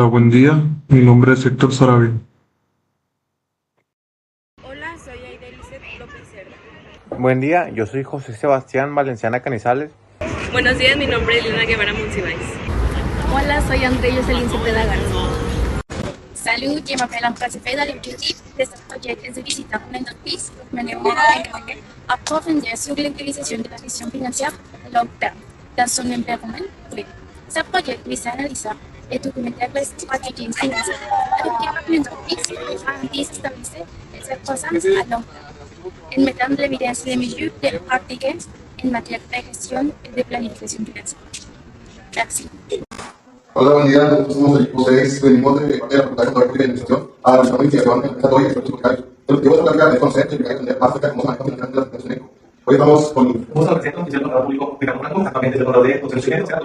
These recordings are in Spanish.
Hola, buen día. Mi nombre es Héctor Sarabia. Hola, soy Aide Lizeth López Cerda. Buen día, yo soy José Sebastián Valenciana Canizales. Buenos días, mi nombre es Lina Guevara Monsiváis. Hola, soy André Jocelyn Cepeda Garza. Salut, je m'appelle Amra Cepeda. L'objectif de ce projet est de visiter une entreprise menée approfondir sur l'utilisation de la gestion financière à long terme dans son environnement privé. Ce projet vise à analyser et documenter les stratégies financières adoptées par l'entreprise afin de stabiliser ses croissances à long terme, en mettant en évidence les mesures de pratiquer en matière de gestion et de planification financière. Merci. Hola, buen día. Nosotros somos el equipo 6. Venimos de parte de la Facultad de Contabilidad y Administración a la investigación en Estado y Expertos Locales. El objetivo de esta plática es conocer y explicar y entender más acerca de cómo se maneja financiando la situación económica. Hoy estamos con Un representante oficial del Contador Público de Carlos Blanco, actualmente del Contador de Constitución Social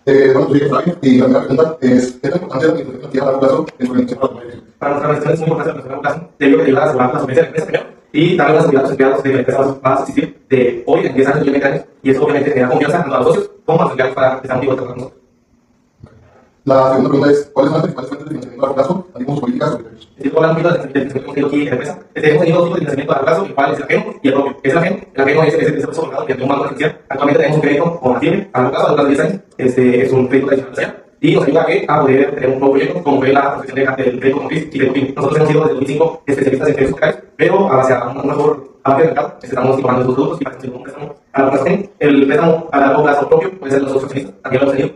y bueno, soy Flavio y la primera pregunta es: ¿qué tan importante es la administración financiera a largo plazo en su organización para la empresa? Para nuestra organización es muy importante la administración a largo plazo, debido a que ayuda a asegurar la solvencia de la empresa primero y darle una seguridad a los empleados de que la empresa va a subsistir de hoy en 10 años y 20 años, y eso obviamente genera confianza tanto a los socios como a los empleados para estar motivados de trabajar con nosotros. La segunda pregunta es: ¿cuáles son las principales fuentes de financiamiento a largo plazo, así como sus políticas o criterios? Estoy hablando un poquito del financiamiento que aquí en la empresa. Hemos tenido dos tipos de financiamiento a largo plazo, el cual es el ajeno y el propio. Es el ajeno es el proceso colocado mediante un banco financiero. Actualmente tenemos un crédito con Afirme a largo plazo, a largo plazo de 10 años. Es un crédito tradicional y nos ayuda a poder tener un nuevo proyecto como fue la profesión del crédito motriz y del PIN. Nosotros hemos sido desde 2005 especialistas en créditos hipotecarios, pero hacia un mejor avance del mercado estamos incorporando estos productos y para conseguir un préstamo a largo plazo. El préstamo a largo plazo propio puede ser de los accionistas, también lo hemos tenido.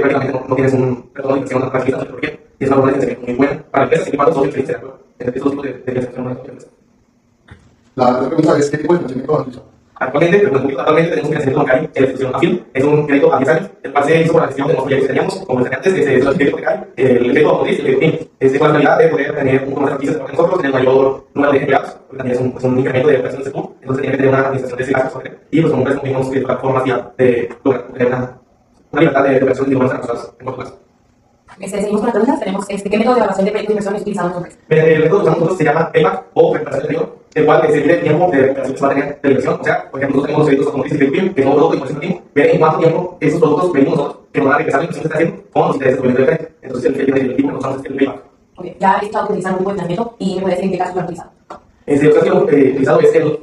Prácticamente no tienes un préstamo de inversión a la no sé por qué, y es una forma de financiamiento muy buena para empresas y para los socios felices de acuerdo. Estos tipos de financiación no es. La tercera pregunta es: ¿qué tipo de financiamiento han utilizado? Actualmente tenemos un financiamiento bancario en la institución AFIL. Es un crédito a 10 años, el cual se hizo por la gestión de los proyectos que teníamos como estudiantes, es el crédito bancario, el crédito automotriz y el crédito PIN. Con la finalidad de poder tener un servicios para nosotros, tener mayor número de empleados, porque también es un incremento de operaciones de PUB, entonces tiene que tener una administración de ese gasto, y pues como empresa tuvimos que plataformas de lograr tener una libertad de operaciones y buenas nosotros en corto plazo. Seguimos con las preguntas. Tenemos ¿qué método de evaluación de proyectos de inversión utilizamos nosotros? El método que usamos nosotros se llama payback o recuperación de riesgo, el cual se mide el tiempo de recuperación que se va a tener de la inversión. O sea, por ejemplo, nosotros tenemos los créditos automotrices y PIM, que es un producto de inversión de tiempo, ver en cuánto tiempo esos productos venimos nosotros que nos van a regresar la inversión que está haciendo con los intereses del crédito. Entonces, el tiempo que usamos es el payback. Okay. Ya he estado utilizando un tipo de financiamiento y me puede decir en qué caso lo he utilizado. El caso que hemos utilizado es las nuevas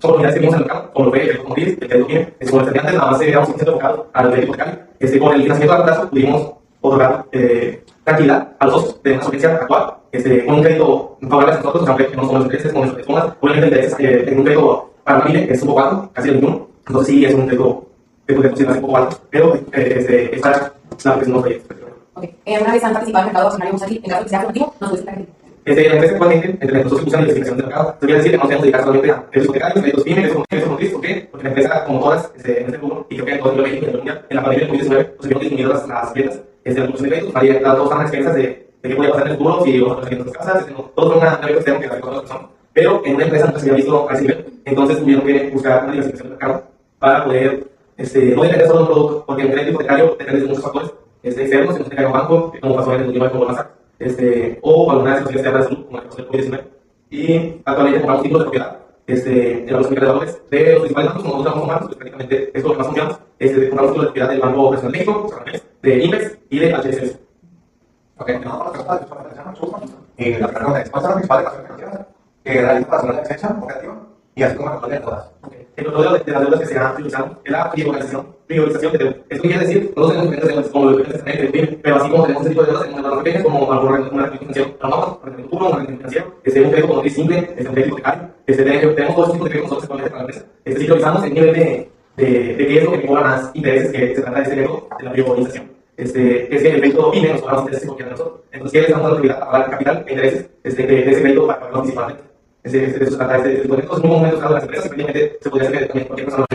oportunidades que vimos en el mercado, como lo fue el crédito automotriz, el crédito PIM. Como les decía antes, nada más digamos 100% enfocado al crédito hipotecario. Con el financiamiento a largo plazo pudimos otorgar tranquilidad a los socios de una solvencia actual, con un crédito favorable a nosotros, aunque no somos los intereses como nuestras personas, obviamente intereses en un crédito para una PYME es un poco alto, casi el 21, entonces sí es un crédito que puede considerarse un poco alto, pero está la presión de los proyectos. Okay. Una vez han participado en el mercado accionario bursátil, en caso de que sea formativo, nos puede explicar. La empresa actualmente, entre los socios que usan la diversificación del mercado, se quiere decir que no tenemos que dedicar solamente a créditos hipotecarios, créditos PYME, créditos motriz. ¿Por qué? Porque la empresa, como todas en este rubro, y creo que en todo el mundo y en el mundial, en la pandemia del COVID-19, pues vieron disminuidas las ventas de la producción de créditos. Todos estaban expensas de qué podía pasar en el futuro, si vamos a tener nuestras casas, todos son una evento externo que afectó a las personas. Pero en una empresa nunca se había visto a ese nivel, entonces tuvieron que buscar una diversificación del mercado para poder no depender solo de un producto, porque en crédito hipotecario depende de muchos factores externos, si no se cae un banco, como pasó en el último año con Goldman Sachs, o algunas situaciones de salud, como el caso del COVID-19. Y actualmente compramos títulos de propiedad en la bolsa de valores de los principales bancos, como nosotros trabajamos humanos, pues prácticamente es lo que más confiamos. Compramos títulos de propiedad del Banco Nacional de México, de INVEX y de HSBC. Ok, la pregunta es: ¿cuáles son las principales acciones financieras que realiza la Seguridad de Defensa operativa y así como la control de todas? El control de las deudas que se han priorizado es la priorización de deuda. Esto quiere decir, nosotros tenemos diferentes deudas, como lo diferentes de PIB, pero así como tenemos ese tipo de deudas, tenemos deudas pequeñas, como un rendimiento financiero normal, un rendimiento puro, un rendimiento financiero, un crédito automotriz simple, un crédito hipotecario. Tenemos todos tipos de créditos nosotros actualmente para la empresa. Sí priorizamos el nivel de qué es lo que cobra más intereses, que se trata de este método de la priorización. Es que el crédito PYME nos cobra más intereses que cualquiera de nosotros. Entonces, ¿qué le estamos dando prioridad a pagar capital e intereses de ese crédito para pagarlo anticipadamente? De eso se trata este tipo de métodos. Es muy común en los casos de las empresas, simplemente se podría hacer que también cualquier persona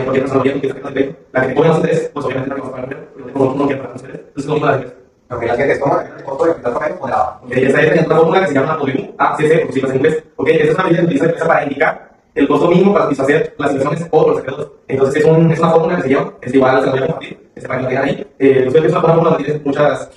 bien que saque el crédito, la que te pone más interés, pues obviamente la que va a pagar primero, pero no quiere pagar más interés. Entonces, ¿cómo la empresa? Ok, la siguiente es: ¿cómo el costo de capital promedio moderado? Ok, esa es una fórmula que se llama WACC, por siglas en inglés. Ok, esa es una medida que utiliza la empresa para indicar el costo mínimo para satisfacer las inversiones o los acreedores. Entonces, es una fórmula que se llama, igual se la voy a compartir, para que la tengan ahí. Ustedes es una fórmula que tiene muchos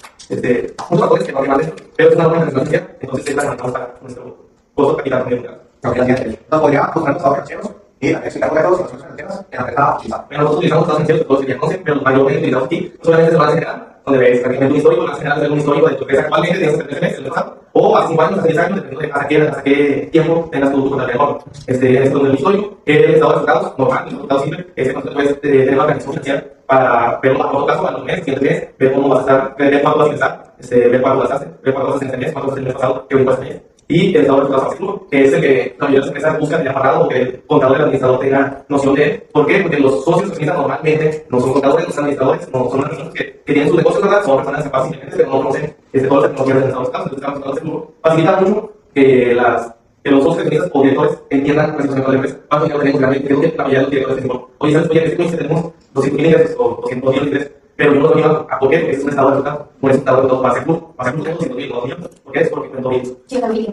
factores que no riman dentro, pero es una fórmula que se entonces es la que manejamos para nuestro costo de capital promedio. Ok, la siguiente: ¿nos podría mostrar los estados financieros y explicar métodos y las financieras en la empresa utilizada? Nosotros utilizamos estados financieros que todos ya conocen, pero los mayores utilizados aquí solamente se van a generar donde ves prácticamente un histórico, más general de un histórico de tu empresa actualmente, tienes que tener el pasado, o hace 5 años, hace 10 años, dependiendo de hasta qué tiempo tengas tu contabilidad mejor. Es donde el histórico, el estado de resultados, normal, el resultado simple, cuando puedes tener una organización financiera para verlo a corto plazo, a los meses, siguiente mes, ver cómo vas a estar, ver cuánto vas a ingresar, ver cuánto gastaste, ver cuánto vas a hacer en este mes, cuánto vas a hacer en el mes pasado, qué buen vas a tener. Y el estado de resultados fácil, que es el que la mayoría de las empresas buscan ya pagado o que el contador y el administrador tenga noción de él. ¿Por qué? Porque los socios que organizan normalmente no son contadores, no son administradores, no son las personas que tienen sus negocios, ¿verdad? Son personas capaces simplemente, pero no conocen todas las tecnologías del estado de resultados. Entonces, el estado de resultados facilita mucho que los socios que organizan o directores entiendan la situación de la empresa. ¿Cuánto dinero tenemos realmente? Creo que la mayoría de los directores dicen, oye, ¿sabes? Oye, en este mes tenemos 200,000 ingresos o 200,000 ingresos. Pero yo no lo digo, ¿a por qué? Porque es un estado de resultados. No es un estado de resultados para hacer club. Para hacer club tengo 200,000, 200,000. ¿Por qué? Es porque cuento bien.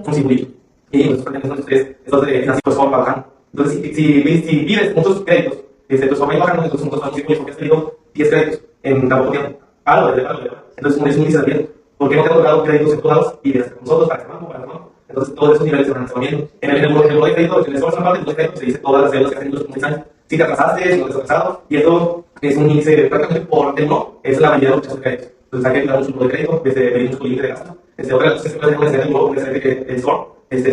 Un circulito. Y pues, estos de financieros van bajando. Entonces, si vives muchos créditos, tu score va bajando, entonces nosotros vamos a decir, porque has tenido 10 créditos en tan poco tiempo. Algo de verdad. Entonces, es un índice. ¿Por qué no te han otorgado créditos en todos lados y vienes con nosotros para el banco, para el banco? Entonces, todos esos niveles se van viendo. En el buro de crédito, en el score parte de créditos se dice todas las deudas que has tenido en los últimos años. Si te atrasaste, si no te has atrasado, y esto es un índice prácticamente por el no, es la mayoría de los créditos. Entonces, hay que crear un buro de crédito, desde pedir un límite de gasto. Otra de las cosas que puedes hacer es el score. Que me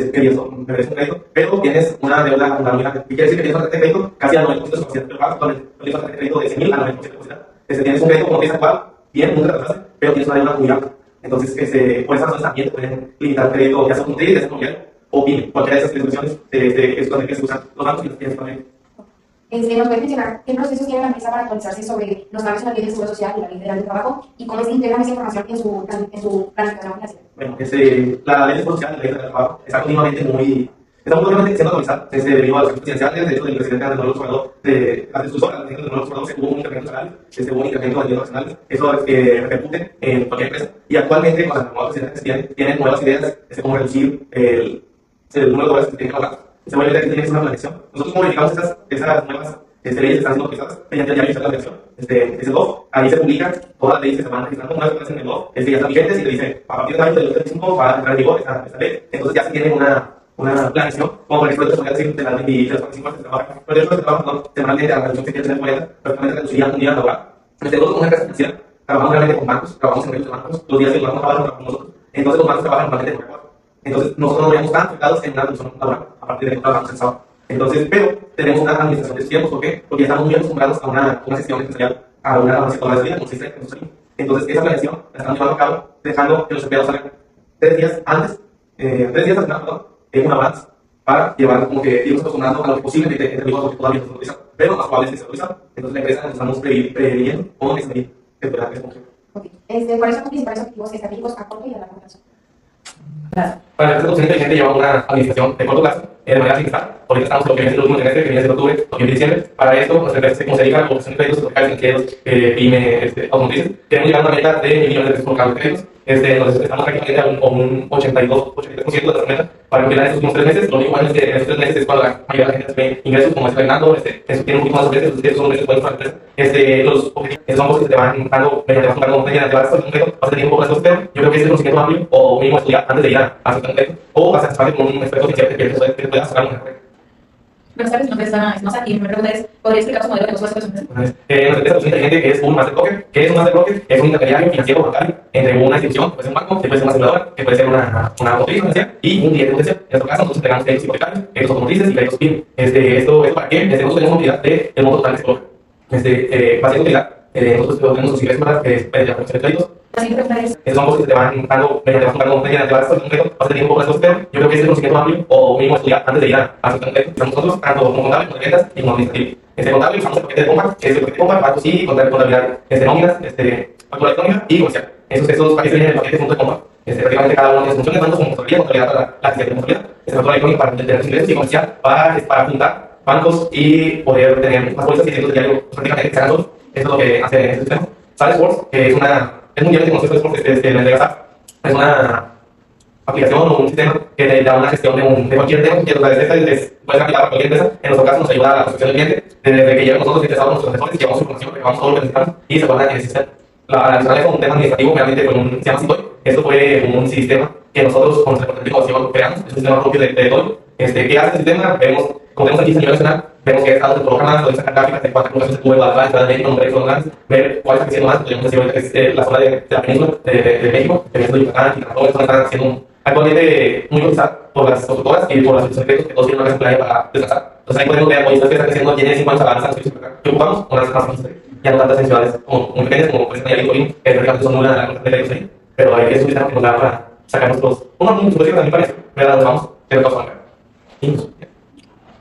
merece un crédito, pero tienes una deuda, una nómina, y quiere decir que tienes una tarjeta de crédito casi al 90% de su capacidad, pero pagas con tienes una tarjeta de crédito de 100,000 al 90% de capacidad. Tienes un crédito como tienes actual, bien, nunca te atrasaste, pero tienes una deuda muy alta. Entonces, por esas razones también te pueden limitar el crédito, ya sea automotriz, ya sea inmobiliario, o PYME, cualquiera de esas instituciones es donde se usan los bancos y las tiendas también. ¿Nos puede mencionar qué procesos tiene la empresa para actualizarse sobre los cambios en la ley de seguro social y la ley federal del trabajo y cómo se integran esa información en su planificación financiera? Bueno, la ley de seguro social y la ley federal del trabajo está continuamente siendo actualizada debido a los cambios presidenciales, de hecho, del presidente Andrés Manuel López Obrador, de las discusiones de Andrés Manuel López Obrador, se hubo un incremento salarial, se hubo un incremento de dinero nacional, eso repercute en cualquier empresa. Y actualmente, con las nuevas presidentes tienen nuevas ideas, como reducir el número de horas que tienen que trabajar. Seguramente aquí tienes una planeación. Nosotros modificamos esas nuevas leyes que están siendo utilizadas mediante el diario de la dirección. Es el DOF, ahí se publican todas las leyes que se van registrando una vez que hacen el DOF, ya están vigentes y te dice, a partir del año del 2035 va a entrar en vigor esta ley. Entonces ya se tiene una planeación, como por ejemplo, te voy a decir de las 23 horas que trabajan. Por ejemplo, que trabajan semanalmente a la reducción que quieren tener 40, prácticamente reducirían un día laboral. Nosotros, como una empresa financiera, trabajamos realmente con bancos, trabajamos en redes de bancos, los días que los bancos trabajan con nosotros. Entonces los bancos trabajan normalmente con recuerdo. Entonces nosotros no veamos tan afectados en una reducción laboral, a partir de que trabajamos en sábado. Entonces, pero tenemos una administración de tiempos, ¿por qué? Porque ya estamos muy acostumbrados a una gestión empresarial, a una sectora de vida, como se dice en nuestro país. Entonces, esa planeación la estamos llevando a cabo, dejando que los empleados salgan 3 días antes, 3 días al final, perdón, en un avance, para llevar como que irnos acostumbrando a lo que posiblemente entre amigos porque todavía no se utiliza, pero más probable es que se utiliza. Entonces, la empresa nos estamos previniendo cómo disminuir el poder de consumo. ¿Cuáles son los principales objetivos estratégicos a corto y a largo plazo? Para la empresa de inteligente llevamos una administración de corto plazo, de manera trimestral. Ahorita estamos en lo que viene el último trimestre, que viene de octubre, noviembre y diciembre. Para esto, nuestra empresa se dedica a la colocación de créditos hipotecarios, financieros, PYME, automotrices. Queremos llegar a una meta de 1,000 millones de pesos por cada créditos. Nos estamos prácticamente a un 83% de las metas para cumplir estos últimos 3 meses. Lo único bueno es que en estos 3 meses es cuando la mayoría de la gente tiene ingresos, como está Fernando, eso tiene un poquito más de ingresos, estos son meses buenos para la empresa. Los objetivos son cosas que te van dando, te vas juntando con te vas a tener un poco de cosas, pero yo creo que es el conocimiento amplio o mínimo estudiar antes de ir a hacer un crédito o a satisfacer con un experto financiero que te pueda sacar una carrera. Buenas tardes, mi nombre es Ana Espinosa y mi pregunta es, ¿podría explicar su modelo de negocio de su empresa? Nuestra empresa inteligente es un master broker. ¿Qué es un master broker? Es un intermediario financiero bancario entre una institución, que puede ser un banco, que puede ser una aseguradora, que puede ser una automotriz financiera y un cliente potencial. En nuestro caso, nosotros entregamos créditos hipotecarios, créditos automotrices y créditos PYME. ¿Esto es para qué? Nosotros tenemos una utilidad del monto total que se coloca. Base utilidad, nosotros tenemos los ingresos para la producción de créditos. La siguiente pregunta es, Esos son cosas que te van dando, mediante vas comprando mediante vas haciendo un crédito, vas a tener un poco de cosas, pero yo creo que es el conocimiento amplio o mínimo estudiar antes de ir a hacer un crédito. Estamos nosotros, tanto como contable, como de ventas y como administrativo. Contable usamos el paquete de compra, que es el paquete de compra, pagos y contabilidad, nóminas, factura económica y comercial. Esos paquetes vienen en el paquete de punto de compra. Prácticamente cada uno de las funciones, tanto como contabilidad para la actividad de contabilidad, factura económica para tener los ingresos y comercial para juntar bancos y poder tener más bolsas y cientos de diario prácticamente que se hagan todos. Esto es lo que hace este sistema. Salesforce, que es mundialmente conocido Salesforce, la entrega SAP, es una aplicación o un sistema que te da una gestión de cualquier tema que puedes aplicar para cualquier empresa. En nuestro caso nos ayuda a la protección del cliente, desde que llegan nosotros interesados nuestros asesores, llevamos su información, llevamos todo lo que necesitamos y se guarda en el sistema. Adicional es un tema administrativo, realmente se llama Citoy. Esto fue un sistema que nosotros con nuestra departamento de innovación creamos, es un sistema propio de todo. ¿Qué hace el sistema? Vemos como tenemos aquí a nivel nacional, vemos que estados de programas, podemos sacar gráficas de cuántas colocaciones se tuvo evaluadas en Ciudad de México, nombres zonales, ver cuál está creciendo más, podemos decir ahorita que es la zona de la península de México, que viene de Yucatán, y todo eso están siendo actualmente muy utilizada por las constructoras y por los secretos que todos tienen una playa para descansar. Entonces ahí podemos ver, hoy está creciendo, tiene 5 años avanzan, que ocupamos unas más ya no tantas en ciudades como muy pequeñas, como pues en Colín, que prácticamente son una de la ahí, pero hay que estudiar que nos da para sacar nuestros, una situación también parece, ¿verdad? Nos vamos, pero todos van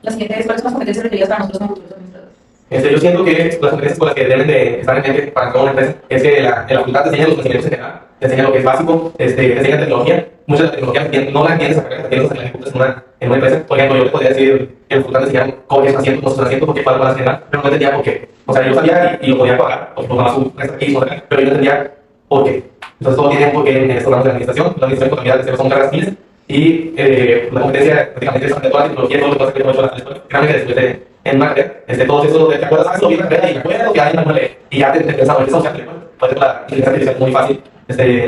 Las siguientes, ¿cuáles son las competencias requeridas para nosotros como futuros administradores? Yo siento que las competencias con las que deben de estar en mente para toda una empresa es que la facultad te enseña los conocimientos en general, te enseña lo que es básico, te enseña tecnología. Mucha de la tecnología no la entiendes a carrera, tienes que la ejecutas en una empresa. Por ejemplo, yo te podría decir que la facultad te enseña cómo es asiento, cómo es un asiento, porque cuál vas a generar, pero no entendía por qué. O sea, yo sabía y lo podía pagar, porque tomaba su resta aquí, pero yo no entendía por qué. Entonces todo tiene un porqué en estos ramos de administración. La administración y contabilidad son carreras miles y la competencia prácticamente es de toda la tecnología, todo lo que pasa que no he hecho la escuela. Créanme que después de en una carrera, todo eso, ¿te acuerdas? ¿Sabes? Lo vi en la carrera y me acuerdo que hay una nueva ley y ya te pensaba, eso es puede ser la inteligencia artificial muy fácil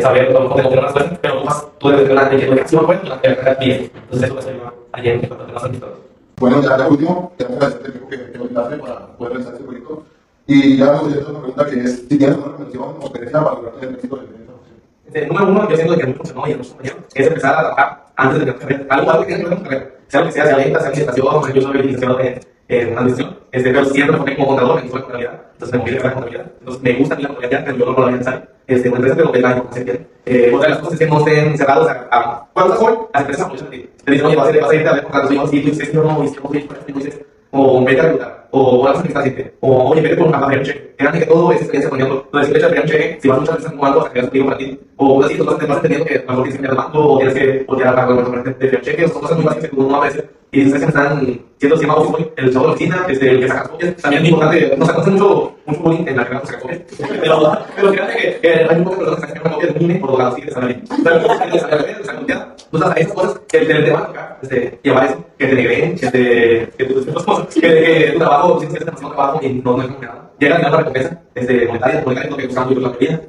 saber cómo te funcionan las cosas, pero tú debes tener una inquietud de acción, pues, durante la carrera bien. Entonces eso es ayer en cuanto a los administradores. Bueno, ya por último, te vamos a agradecer el tiempo que brindaste para poder realizar este proyecto. Y ya vamos a hacer una pregunta que es, si tienes una recomendación o experiencia para lograr el éxito de esta opción. Número uno, yo siento que a mí me funcionó y a muchos compañeros, es empezar a trabajar antes de tener carrera. Algo que tenga que ver con carrera. Sea lo que sea venta, sea administración, yo soy licenciado en administración, pero siempre me formé como contador, me gusta la contabilidad, entonces me moví a la contabilidad. Entonces me gusta a mí la contabilidad, pero yo no lo voy a pensar. Una empresa, pero que la información tiene. Otra de las cosas es que no estén cerrados a cuando estás joven, las empresas aprovechan de ti. Te dicen, oye, vas a irte a ver contratos, y yo, sí, tú dices, no, no, o vete a reclutar, o vas a necesitar gente, o oye, vete por una campaña de cheque. Créanme que todo es experiencia poniendo, no decir, echa el cheque, si vas a muchas veces con algo, a crear sentido para ti, o así, tú vas entendiendo que a lo mejor tienes que cambiar el banco, o tienes que voltear a pagar de cheque, son cosas muy básicas que uno a veces, y ustedes me están siendo así más el chavo de la oficina, el que saca copias, también es muy importante, nos acontece mucho bullying en la carrera, saca copias, pero créanme que hay un poco de personas que sacan copias de un INE por los siguientes a la ley. Pero tú sabes, hay esas cosas que te van a tocar, llevar eso, que te negreen, que tu trabajo, si tienes demasiado trabajo y no es nada. Llega a tener una recompensa monetaria, lo que buscamos yo la mayoría,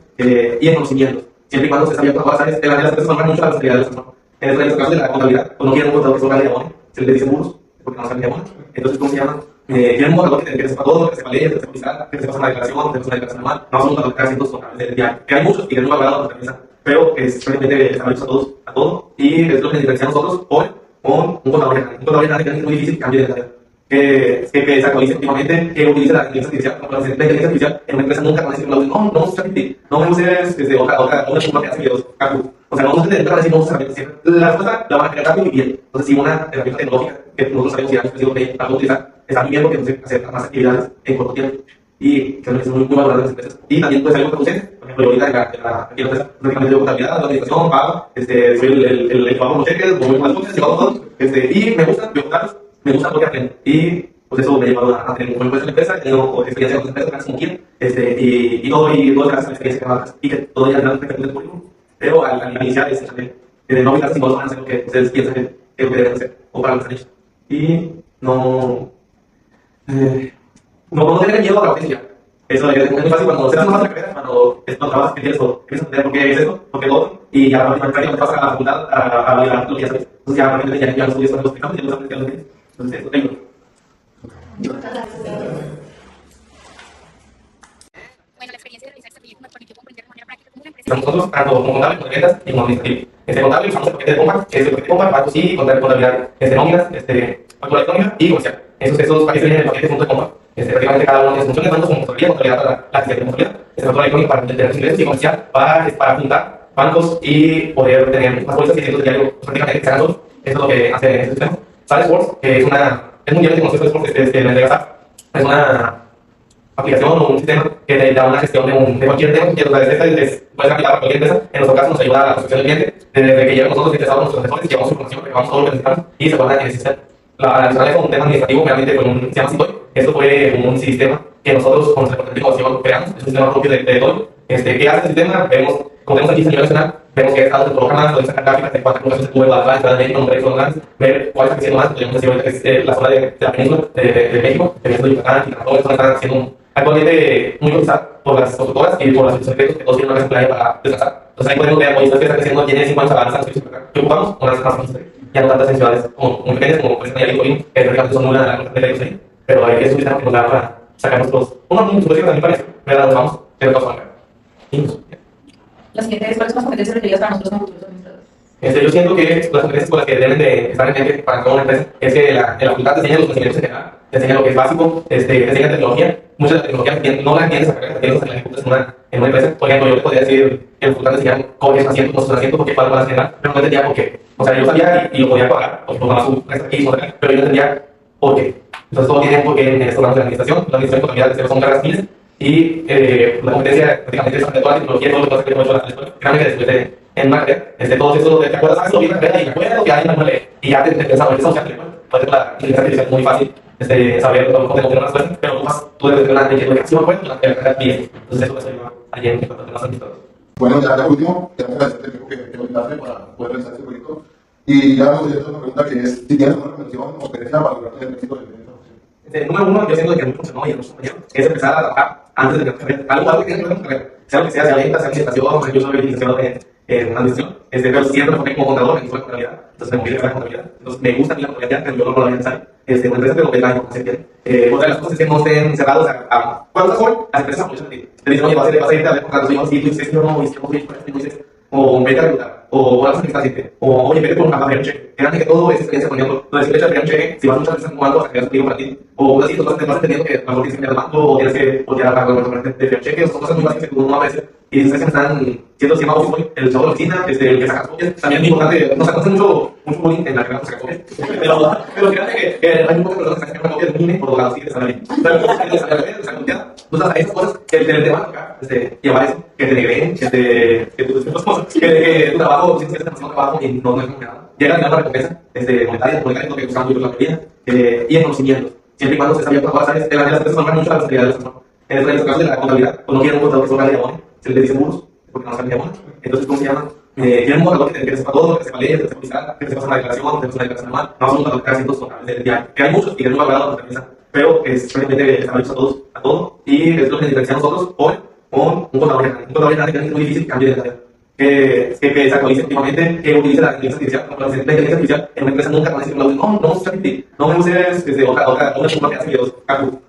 y en conocimientos. Siempre y cuando se está abierto a cosas, ¿sabes? Las empresas valoran mucho la responsabilidad de las personas. En el caso de la contabilidad, pues no quieren un contador que se haga de abono, se les dice burros, porque no saben de abono. Entonces, ¿cómo se llama? Quieren un contador que sepa todo, que sepa leyes, que sepa fiscal, que sepa una declaración, que sepa una declaración anual. No son un contador que haga cientos contables del diario, que hay muchos y que es muy valorado por la empresa, pero es realmente estamos a todo, y es lo que nos diferencia a nosotros hoy con un contador general. Un contador general que es muy difícil que cambie de carrera. Que se actualice últimamente, que utilice la inteligencia artificial. Como la inteligencia artificial en una empresa nunca van a decir, no uses ChatGPT, no me uses una chumba que hace videos, o sea, no uses nunca van a decir, no uses herramientas siempre. La respuesta la van a generar rápido y bien. Entonces, si una herramienta tecnológica que nosotros sabemos si algo que hay utilizar, está muy bien porque nos hace más actividades en corto tiempo. Y que es muy valorado en las empresas. Y también puede ser algo que por ejemplo, yo ahorita en la empresa, prácticamente de contabilidad, la administración, pago, soy el que pago los cheques, voy con las cosas, llevo todo, y me gusta, me gusta porque aprendo. Y pues eso me ha llevado a tener un buen puesto en la empresa, he tenido experiencia en otras empresas como quien, y todo gracias a la experiencia que me das, y que todo ya es perfecto en el currículum. Pero al iniciar es también, no olvidar si vos van a hacer lo que ustedes piensan que lo que deben hacer, o para lo que han hecho. Y no tener miedo a la audiencia. Eso es muy fácil cuando se hace más la carrera, cuando trabajas que tienes o empiezas a entender por qué es esto, por qué lo otro, y ya a partir de vas a la facultad a validar lo que ya sabes. Entonces ya prácticamente ya los estudios son los exámenes y ya lo sabes que lo tienes. Entonces eso te ayuda. Bueno, la experiencia de realizar este proyecto me permitió comprender de manera práctica cómo una empresa... Nosotros, tanto como contable, como ventas y como administrativo. Contable usamos el paquete de compra, que es el paquete de compra, bancos y contabilidad, nóminas, factura electrónica y comercial. Esos paquetes vienen en el paquete junto de compra. Prácticamente cada uno tiene funciones, tanto como contabilidad para la gestión de contabilidad, factura electrónica para tener los ingresos y comercial para juntar bancos y poder tener más bolsas y cientos de diario prácticamente que se hagan todos. Eso es lo que hace este sistema. Salesforce, que es mundialmente conocido Salesforce, la entrega SAP, es una aplicación o un sistema que te da una gestión de cualquier tema que puedes aplicar para cualquier empresa. En nuestro caso nos ayuda a la percepción del cliente, desde que llegan nosotros interesados nuestros asesores, llevamos su información, llevamos todo lo que necesitamos y se guarda en el sistema. Adicional es un tema administrativo, realmente se llama Citoy. Esto fue un sistema que nosotros con nuestra departamento de innovación creamos, es un sistema propio de todo. ¿Qué hace el sistema? Como tenemos aquí a nivel nacional, vemos que estados de programas, podemos sacar gráficas de cuántas colocaciones se tuvo evaluadas en Ciudad de México, nombres zonales, ver cuál está creciendo más, podemos decir ahorita que es la zona de la península de México, que viene de Yucatán, y todo eso está siendo actualmente muy utilizada por las constructoras y por los secretos que todos tienen una playa para descansar. Entonces ahí podemos ver, hoy está creciendo, tiene 5 años avanzan, que ocupamos unas más ya no tantas en ciudades como muy pequeñas como pues Nayarit y Colima, que prácticamente son nulas de la ahí, pero hay que subir que nos da para sacar nuestros, un supuesto también parece, ¿verdad? Nos vamos, que no pasa nada. Las siguientes, ¿cuáles son las competencias requeridas para nosotros como futuros administradores? Yo siento que las competencias con las que deben de estar en mente para toda una empresa es que la facultad te enseña los conocimientos en general, te enseña lo que es básico, te enseña tecnología. Mucha de la tecnología no la entiendes a carrera, tienes que la ejecutas en una empresa. Por ejemplo, yo te podría decir que la facultad te enseña cómo es asientos, cómo son asientos, porque cuál vas a generar, pero no entendía por qué. O sea, yo sabía y lo podía pagar, porque tomaba su extra aquí, pero yo no entendía por qué. Entonces, todo tiene por qué en estos ramos de administración. La administración y contabilidad son carreras miles y la competencia prácticamente es de toda la tecnología, todo lo que pasa que hemos hecho en la escuela. Créanme que después de en una carrera, todo eso, ¿te acuerdas? ¿Sabes lo que es la carrera? Y me acuerdo que hay una nueva y ya te empiezas a usar puede ser la inteligencia artificial muy fácil saber todo lo que tengo las cosas, pero tú debes tener una dedicación fuerte durante la carrera bien. Entonces, eso es allí en cuanto a los administradores. Bueno, ya por último, queremos agradecerte el tiempo que brindaste para poder realizar este proyecto. Y ya nos directo a una pregunta que es si tienes una recomendación o experiencia para lograr el éxito del proyecto. Número uno, yo siento que a mí funcionó y a muchos compañeros es empezar a trabajar antes de la carrera. Algo que tenga que ver con la carrera. Sea lo que sea venta, sea administración, yo soy licenciado en administración, pero siempre me formé como contador en la contabilidad, entonces me moví a la contabilidad. Entonces me gusta a mí la contabilidad, pero yo no lo voy a pensar. Una empresa, pero es la importancia que tiene. Otra de las cosas es que no estén cerrados a cuando estás joven, las empresas aprovechan de ti. Te dicen, oye, vas a irte a ver contratos, y yo, sí, tú dices, no, y si yo no voy o vete a reclutar, o vas a necesitar gente, o oye, vete por una caja de un cheque. Créanme que todo es experiencia, por ejemplo, lo de si le echas un cheque, si vas a muchas veces como algo, vas a crear sentido para ti, o así, tú vas entendiendo que a lo mejor tienes que cambiar el banco, o tienes que voltear a pagar de cheque, son cosas muy básicas que tú no apareces. Y dices que me están siendo llamados hoy, el chavo de la oficina, el que saca copias, también es muy importante, nos acontece mucho bullying en la carrera de sacar copias, pero fíjate que hay un poco de personas que sacan una copia de un INE por los que están ahí. Pero tú sabes, hay esas cosas que te van a tocar, llevar eso, que te negreen, que tu trabajo, si tienes demasiado trabajo y no es como nada, llega a tener una recompensa monetaria, lo que buscamos yo la mayoría, y en conocimientos, siempre y cuando se sabía cosas, ¿sabes? Las empresas valoran mucho la responsabilidad de las personas. En el caso de la contabilidad, pues no quieren un contador que solo gane de se les dice muros, porque no saben de abono. Entonces, ¿cómo se llama? Quieren un contador que sepa todo, que sepa leyes, que sepa fiscal, que sepa una declaración, que sepa una declaración anual. No son un contador que haga cientos contables del diario, que hay muchos y que es muy valorado por la empresa, pero es realmente estamos a todo, y es lo que nos diferencia a nosotros hoy con un contador general. Un contador general que es muy difícil cambie de carrera. Que se actualice últimamente, que utilice la inteligencia artificial. La inteligencia artificial en una empresa nunca van a decir, no uses ChatGPT, no uses una chumba que hace videos,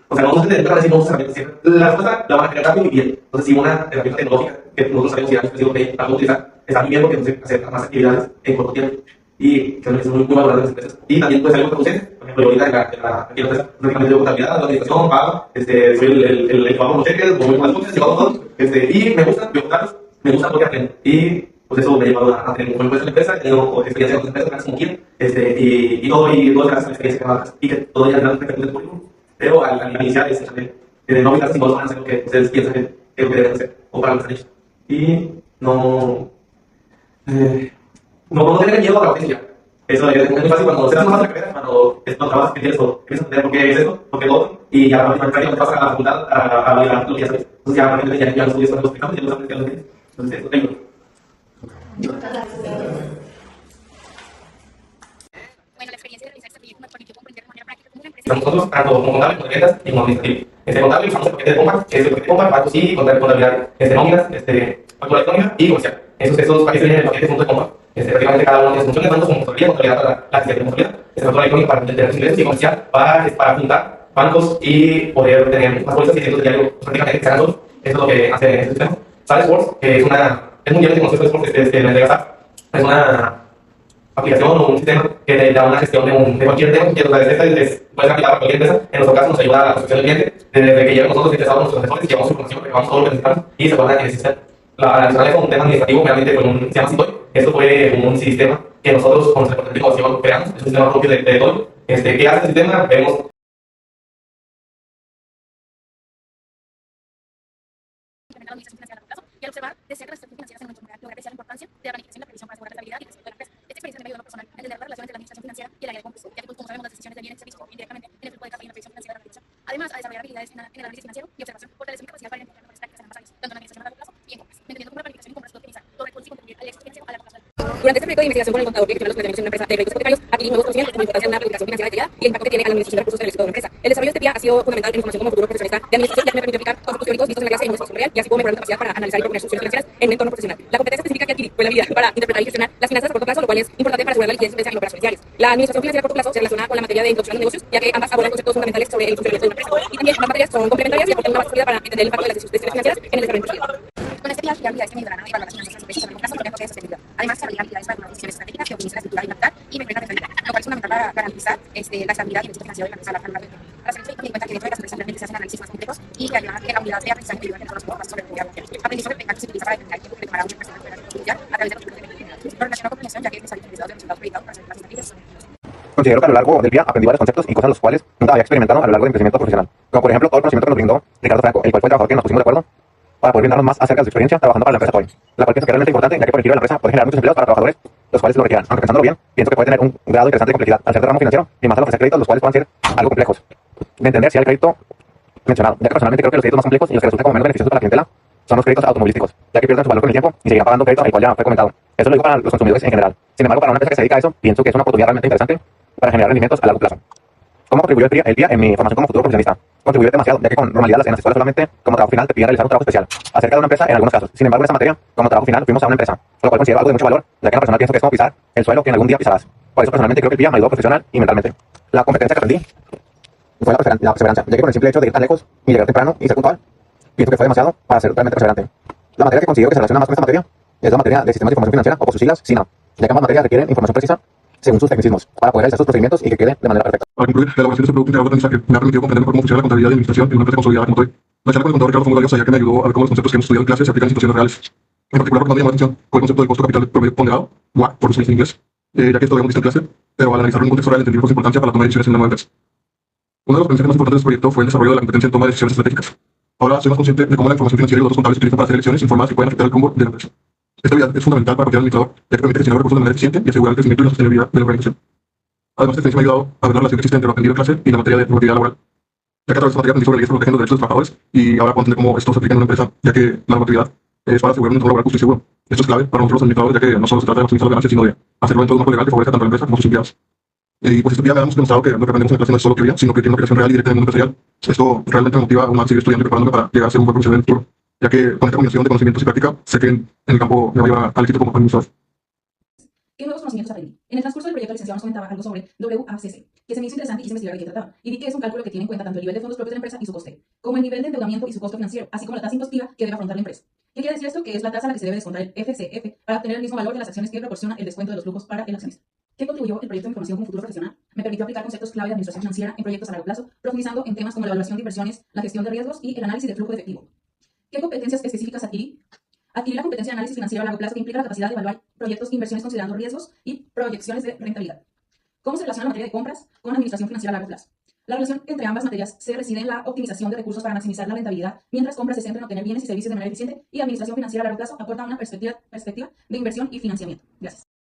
o sea, no uses nunca van a decir, no uses herramientas. La respuesta la van a generar rápido y bien. Entonces, si una herramienta tecnológica que nosotros sabemos si hay la utilizar, está muy bien porque nos hace más actividades en corto tiempo. Y que es muy valorado en las empresas. Y también puede ser algo que ustedes, por ejemplo, yo ahorita en la empresa, prácticamente de contabilidad, la administración, pago, soy el que pago los cheques, voy con las cosas, llevo todo, y me gusta, me gusta lo que aprendo. Y pues eso me ha llevado a tener un buen puesto en la empresa, he tenido experiencia en otras empresas, como quien, y todo gracias a la experiencia que me da, y que todo ya es perfecto en el currículum. Pero al iniciar es no olvidar si no van a hacer lo que ustedes piensan que es lo que deben hacer, o para lo que han hecho. Y no tener miedo a la potencia. Eso es muy fácil cuando se hace más la carrera, cuando trabajas que tienes todo, empiezas a entender por qué es esto, por qué todo, y ya prácticamente vas a la facultad a validar lo que ya sabes. Entonces ya prácticamente ya lo estudias cuando lo explicamos, ya lo sabes que lo tienes. Entonces eso te ayuda. Bueno, la experiencia de realizar este proyecto me permitió comprender de manera práctica cómo una empresa... Nosotros, tanto como contable, como ventas y como administrativo. Contable usamos el paquete de compra, que es el paquete de compra, bancos y contabilidad, nóminas, factura electrónica y comercial. Esos paquetes vienen en el paquete junto de compra. Prácticamente cada uno tiene sus funciones, bancos como contabilidad para la gestión de contabilidad, factura electrónica para tener los ingresos y comercial para juntar bancos y poder tener más bolsas y cientos de diario prácticamente que se hagan solos. Eso es lo que hace este sistema. Salesforce, que es mundialmente conocido Salesforce, la entrega SAP, es una aplicación o un sistema que te da una gestión de cualquier tema que quieras. Puedes aplicar para cualquier empresa. En nuestro caso nos ayuda a la suscripción del cliente. Desde que llegan nosotros interesados nuestros asesores, llevamos su información, llevamos todo lo que necesitamos y se guarda en el sistema. La adicional es un tema administrativo, realmente se llama Sitoy. Esto fue un sistema que nosotros con nuestra departamento de innovación creamos. Es un sistema propio de todo. ¿Qué hace el sistema? Vemos y al observar de cerca las estructuras financieras en nuestro mercado, lograr apreciar la importancia de la planificación y la previsión para asegurar la estabilidad y crecimiento de la empresa. Esta experiencia me ayudó a personal a entender la relación entre la administración financiera y el área de compras, ya que como sabemos las decisiones de bienes se visto indirectamente en el flujo de caja y en la previsión financiera de la organización. Además, a desarrollar habilidades en el análisis financiero y observación, fortalecer mi capacidad para identificar mejores prácticas en ambas áreas, tanto en administración a largo plazo y en compras, entendiendo cómo la planificación y compras puede optimizar los recursos y contribuir al éxito financiero a largo plazo. Durante este proyecto de investigación con el contador que gestionó los planteamientos en una empresa de créditos hipotecarios, adquirí nuevos conocimientos como la importancia de una planificación financiera detallada y el impacto que tiene a la administración de recursos en el éxito de una empresa. El desarrollo de este PIA ha sido fundamental en mi formación como futuro profesionista de administración, ya que me permitió aplicar conceptos teóricos vistos en la clase en un espacio real y así como mejorar la capacidad para analizar y proponer soluciones financieras en un entorno profesional. La competencia específica práctica que adquirí fue la habilidad para interpretar y gestionar las finanzas a corto plazo, lo cual es importante para asegurar la liquidez y solvencia en operaciones diarias. La administración financiera a corto plazo se relaciona con la materia de introducción a los negocios, ya que ambas abordan conceptos fundamentales sobre el funcionamiento de una empresa. Y también ambas materias son complementarias y aportan una base sólida para entender el impacto de las decisiones financieras en el desarrollo empresarial. Con este plan, la habilidad que me ayudarán a evaluar las finanzas de las empresas a largo plazo con enfoque de sostenibilidad. Además, se habilidad habilidades para tomar decisiones estratégicas que optimicen la estructura del capital y mejoren la rentabilidad, lo cual es fundamental para garantizar la estabilidad y el éxito financiero de la empresa a largo plazo. Para hacer esto, hay que tener en cuenta que dentro de las empresas realmente se hacen análisis más complejos y que ayudan a que la unidad de aprendizaje que ayuda a todos los más sobre el mundial. Aprendí sobre el mercado que se utiliza para determinar el tiempo que le tomará a una empresa recuperar el mundial a través de los procesos de mercado. Lo relaciono con planeación, ya que es necesario utilizar los resultados proyectados para hacer las estrategias. Considero que a lo largo del día aprendí varios conceptos y cosas los cuales nunca había experimentado a lo largo de mi crecimiento profesional. Como por ejemplo todo el conocimiento que nos brindó Ricardo Franco, el cual fue el trabajador que nos pusimos de acuerdo para poder brindarnos más acerca de su experiencia trabajando para la empresa Toy, la cual pienso que es realmente importante, ya que por el giro de la empresa puede generar muchos empleos para trabajadores, los cuales lo requieran. Aunque pensándolo bien, pienso que puede tener un grado interesante de complejidad al ser de ramo financiero y más al ofrecer créditos, los cuales puedan ser algo complejos de entender si hay el crédito mencionado, ya que personalmente creo que los créditos más complejos y los que resultan como menos beneficiosos para la clientela son los créditos automovilísticos, ya que pierden su valor con el tiempo y seguirán pagando crédito, el cual ya fue comentado. Eso lo digo para los consumidores en general. Sin embargo, para una empresa que se dedica a eso, pienso que es una oportunidad realmente interesante para generar rendimientos a largo plazo. ¿Cómo contribuyó el día en mi formación como futuro profesionista? Contribuyó demasiado, ya que con normalidad en las escuelas solamente como trabajo final te piden realizar un trabajo especial acerca de una empresa en algunos casos. Sin embargo, en esta materia, como trabajo final, fuimos a una empresa, lo cual considero algo de mucho valor, ya que en lo personal pienso que es como pisar el suelo que en algún día pisarás. Por eso personalmente creo que el día me ayudó profesional y mentalmente. La competencia que aprendí fue la perseverancia, ya que por el simple hecho de ir tan lejos y llegar temprano y ser puntual, pienso que fue demasiado para ser realmente perseverante. La materia que considero que se relaciona más con esta materia es la materia de sistemas de información financiera, o por sus siglas, SINA, ya que ambas materias requieren información precisa según sus tecnicismos, para poder realizar sus procedimientos y que quede de manera perfecta. Para concluir, la elaboración de este producto integrado de aprendizaje me ha permitido comprender mejor cómo funciona la contabilidad y administración en una empresa consolidada como Toy. La charla con el contador Ricardo fue muy valiosa, ya que me ayudó a ver cómo los conceptos que hemos estudiado en clase se aplican en situaciones reales. En particular, porque no me llamó la atención con el concepto de costo capital promedio ponderado, WACC por sus siglas en inglés, ya que esto lo habíamos visto en clase, pero al analizarlo en un contexto real entendí por su importancia para la toma de decisiones en la nueva empresa. Uno de los aprendizajes más importantes de este proyecto fue el desarrollo de la competencia en toma de decisiones estratégicas. Ahora soy más consciente de cómo la información financiera y los datos contables se utilizan para hacer elecciones informadas que pueden afectar el rumbo de la empresa. Esta habilidad es fundamental para cualquier administrador, ya que permite gestionar los recursos de manera eficiente y asegurar el crecimiento y la sostenibilidad de la organización. Además, esta experiencia me ha ayudado a ver la relación que existe entre lo aprendido en clase y la materia de normatividad laboral, ya que a través de esta materia aprendí sobre leyes protegiendo los derechos de los trabajadores y ahora puedo entender cómo esto se aplica en una empresa, ya que la normatividad es para asegurar un entorno laboral justo y seguro. Esto es clave para nosotros los administradores, ya que no solo se trata de maximizar las ganancias, sino de hacerlo en todo un marco legal que favorezca tanto a la empresa como a sus empleados. Y pues este día me hemos demostrado que lo que aprendemos en clase no es solo teoría, sino que tiene una aplicación real y directa en el mundo empresarial. Esto realmente me motiva aún más a seguir estudiando y preparándome para llegar a ser un buen profesional en el futuro, ya que con esta combinación de conocimientos y práctica sé que en el campo me va a llevar al éxito como administrador. ¿Qué nuevos conocimientos aprendí? En el transcurso del proyecto, el licenciado nos comentaba algo sobre WACC, que se me hizo interesante y quise investigar de qué trataba. Y vi que es un cálculo que tiene en cuenta tanto el nivel de fondos propios de la empresa y su coste, como el nivel de endeudamiento y su costo financiero, así como la tasa impositiva que debe afrontar la empresa. ¿Qué quiere decir esto? Que es la tasa a la que se debe descontar el FCF para obtener el mismo valor de las acciones que proporciona el descuento de los flujos para el accionista. ¿Qué contribuyó el proyecto de información como futuro profesional? Me permitió aplicar conceptos clave de administración financiera en proyectos a largo plazo, profundizando en temas como la evaluación de inversiones, la gestión de riesgos y el análisis de flujo de efectivo. ¿Qué competencias específicas adquirí? Adquirí la competencia de análisis financiero a largo plazo, que implica la capacidad de evaluar proyectos e inversiones considerando riesgos y proyecciones de rentabilidad. ¿Cómo se relaciona la materia de compras con administración financiera a largo plazo? La relación entre ambas materias se reside en la optimización de recursos para maximizar la rentabilidad, mientras compras se centra en obtener bienes y servicios de manera eficiente, y administración financiera a largo plazo aporta una perspectiva de inversión y financiamiento. Gracias.